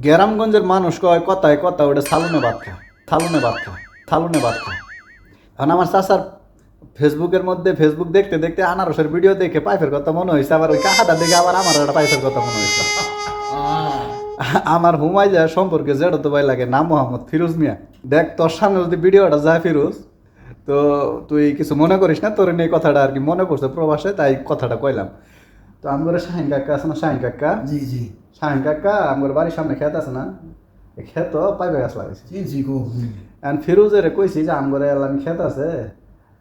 গ্রামগঞ্জের মানুষ কয় কথায় কথা ওটা সালুনে ভাত খায়, থালুনে ভাত খায়, থালুনে ভাত খায়। এখন আমার চাচার ফেসবুকের মধ্যে ফেসবুক দেখতে দেখতে আনারসের ভিডিও দেখে পাইপের কথা মনে হয়েছে, আবার ওই কাহাটা দেখে আবার আমার একটা পাইপের কথা মনে হয়েছে। আমার হুমাই যায় সম্পর্কে যেটা তো ভাই লাগে নাম মোহাম্মদ ফিরোজ মিয়া। দেখ তোর সামনে যদি ভিডিওটা যায় ফিরোজ, তো তুই কিছু মনে করিস না, তোর নিয়ে কথাটা আর কি মনে করছে প্রবাসে, তাই কথাটা কইলাম। তো আমার শাহিন কাকা আছে না, শাহিন কাকা, জি জি শাহিন কাকা আমার বাড়ির সামনে খেত আছে না, খেত পাইপে গাছ লাগাইছে। জি জি গো এখন ফিরোজের কইছি যে আমার এলাম খেত আছে,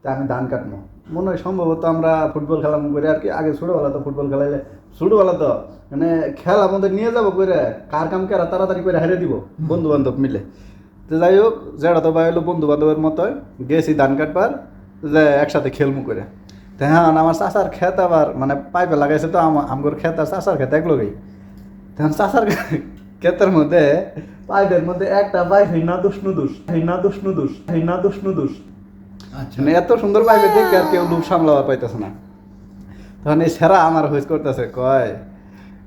তা আমি ধান কাটবো। মনে হয় সম্ভবত আমরা ফুটবল খেলাম করে আর কি, আগে ছোটোবেলা তো ফুটবল খেলাইলে ছোটোবেলা তো মানে খেলা আমাদের নিয়ে যাবো করে, কার কাম কেরা তাড়াতাড়ি করে হারিয়ে দিব বন্ধু বান্ধব মিলে। তো যাই হোক, যেটা তো ভাই হলো বন্ধু বান্ধবের মতোই গেছি ধান কাটবার, যে একসাথে খেলমু করে। তো হ্যাঁ, আমার চাচার খেত আবার মানে পাইপে লাগাইছে, তো আমার খেত আর চাচার খেত এক লগেই। তখন চাচার ক্ষেতের মধ্যে পাইপের মধ্যে একটা পাইপ হিন্নাদুস নুদুস, হিন্নাদুস নুদুস, হিন্নাদুস নুদুস। আচ্ছা মানে এত সুন্দর পাইপে দেখে আর কেউ লুপ সামলাবার পাইতেছে না। তখন এই সেরা আমার হুইজ করতেছে, কয়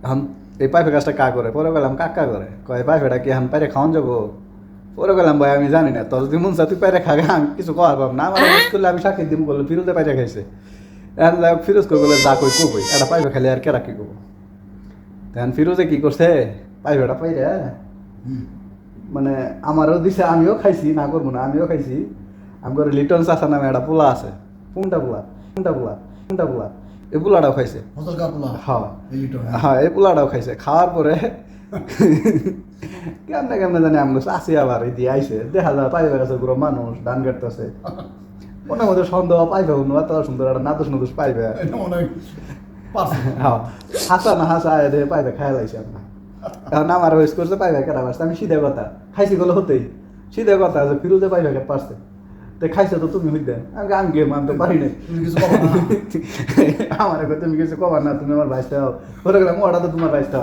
এখন এই পাইপে কাজটা কা করে? পরে গেলাম কাকা করে। কয় পাইপেটা কি এখন পাইরে খাওয়ান যাবো? পরে গেলাম ভাই আমি জানি না, তোর যদি মন চা তুই পাইরে খাগে, আমি কিছু কওয়ার পাব না। আমার হুইজ করলে আমি সাক্ষী দিম, বললো ফিরোজে পাইরে খাইছে। ফিরোজ কই বলে যা কই কবই, একটা পাইপে খালি আর কেরা কি করবো। তখন ফিরোজে কি করছে, পাইপেটা পাইরে মানে আমারও দিছে, আমিও খাইছি, না করবো না, আমিও খাইছি। আমি করে লিটন চাষা নামে একটা পোলা আছে, কোনটা পোলা, কোনটা পোলা, কোনটা পোলা, এই পোলাটাও খাইছে। ফসল কাপলা হ্যাঁ এই তো হ্যাঁ, এই পোলাটাও খাইছে। খাওয়ার পরে কেমনে কেমনে জানি আমি আসি, আবার এই দিয়ে আইসে, দেখা যায় পাইপে গেছে পুরো মানুষ ধান কাটতেছে। মনে মধ্যে সন্দেহ পাইবে অন্য এত সুন্দর একটা নাদুস নদুস পাইবে। অনেক পারছে হ্যাঁ, হাসা না হাসা আয় পাইবে খাই লাইছে আমরা। এখন আমার ওয়েস্ট করছে পাইবে কেটা পারছে, আমি সিধে কথা খাইছি গেলে হতেই সিধে কথা যে ফিরোজে পাইবে কে পারছে, তো খাইছো তো তুমি হইতে, আমি গেম আমি তো পারি নাই। তুমি কিছু বলো না আমার তুমি কিছু কবার না, তুমি আমার ভাইসটা হও, ওরা গেলাম ওটা তো তোমার ভাইসটা।